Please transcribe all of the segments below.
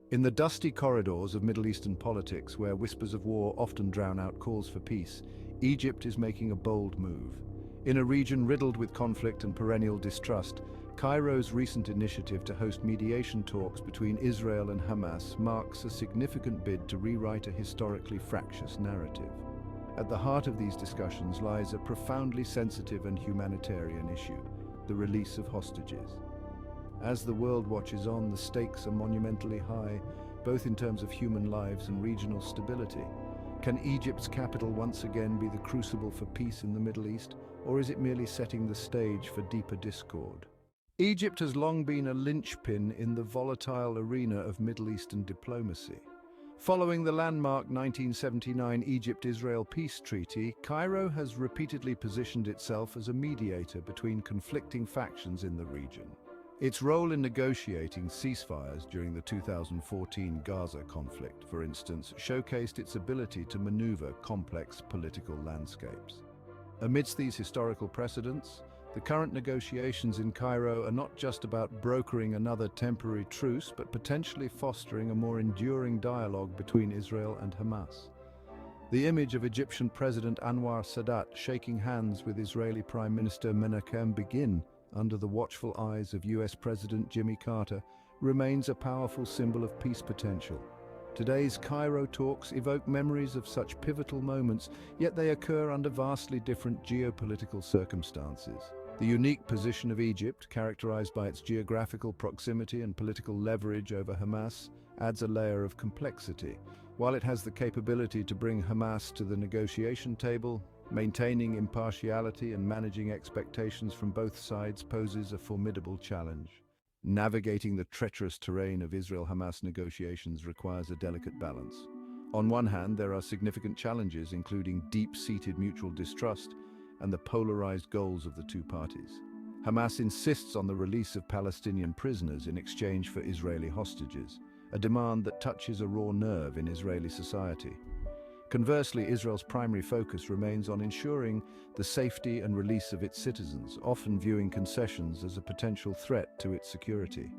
In the dusty corridors of Middle Eastern politics, where whispers of war often drown out calls for peace, Egypt is making a bold move. In a region riddled with conflict and perennial distrust, Cairo's recent initiative to host mediation talks between Israel and Hamas marks a significant bid to rewrite a historically fractious narrative. At the heart of these discussions lies a profoundly sensitive and humanitarian issue: the release of hostages. As the world watches on, the stakes are monumentally high, both in terms of human lives and regional stability. Can Egypt's capital once again be the crucible for peace in the Middle East, or is it merely setting the stage for deeper discord? Egypt has long been a linchpin in the volatile arena of Middle Eastern diplomacy. Following the landmark 1979 Egypt-Israel peace treaty, Cairo has repeatedly positioned itself as a mediator between conflicting factions in the region. Its role in negotiating ceasefires during the 2014 Gaza conflict, for instance, showcased its ability to maneuver complex political landscapes. Amidst these historical precedents, the current negotiations in Cairo are not just about brokering another temporary truce, but potentially fostering a more enduring dialogue between Israel and Hamas. The image of Egyptian President Anwar Sadat shaking hands with Israeli Prime Minister Menachem Begin under the watchful eyes of US President Jimmy Carter remains a powerful symbol of peace potential. Today's Cairo talks evoke memories of such pivotal moments, yet they occur under vastly different geopolitical circumstances. The unique position of Egypt, characterized by its geographical proximity and political leverage over Hamas, adds a layer of complexity. While it has the capability to bring Hamas to the negotiation table, maintaining impartiality and managing expectations from both sides poses a formidable challenge. Navigating the treacherous terrain of Israel-Hamas negotiations requires a delicate balance. On one hand, there are significant challenges, including deep-seated mutual distrust and the polarized goals of the two parties. Hamas insists on the release of Palestinian prisoners in exchange for Israeli hostages, a demand that touches a raw nerve in Israeli society. Conversely, Israel's primary focus remains on ensuring the safety and release of its citizens, often viewing concessions as a potential threat to its security.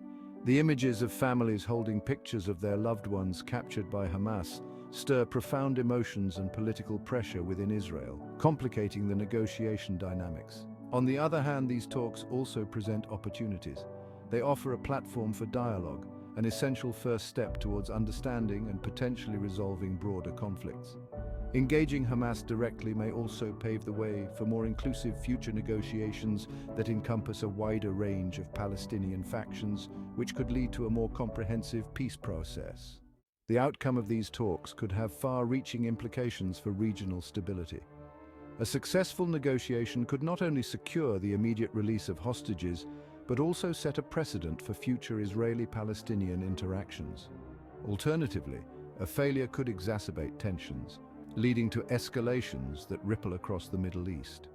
The images of families holding pictures of their loved ones captured by Hamas stir profound emotions and political pressure within Israel, complicating the negotiation dynamics. On the other hand, these talks also present opportunities. They offer a platform for dialogue, an essential first step towards understanding and potentially resolving broader conflicts. Engaging Hamas directly may also pave the way for more inclusive future negotiations that encompass a wider range of Palestinian factions, which could lead to a more comprehensive peace process. The outcome of these talks could have far-reaching implications for regional stability. A successful negotiation could not only secure the immediate release of hostages, but also set a precedent for future Israeli-Palestinian interactions. Alternatively, a failure could exacerbate tensions, leading to escalations that ripple across the Middle East.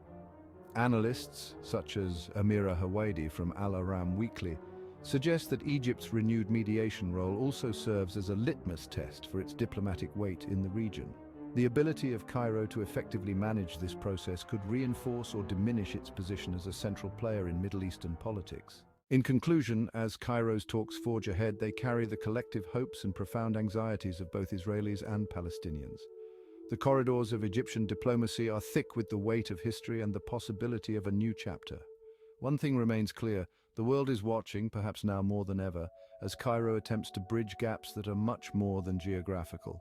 Analysts, such as Amira Hawaidi from Al Aram Weekly, suggest that Egypt's renewed mediation role also serves as a litmus test for its diplomatic weight in the region. The ability of Cairo to effectively manage this process could reinforce or diminish its position as a central player in Middle Eastern politics. In conclusion, as Cairo's talks forge ahead, they carry the collective hopes and profound anxieties of both Israelis and Palestinians. The corridors of Egyptian diplomacy are thick with the weight of history and the possibility of a new chapter. One thing remains clear: the world is watching, perhaps now more than ever, as Cairo attempts to bridge gaps that are much more than geographical.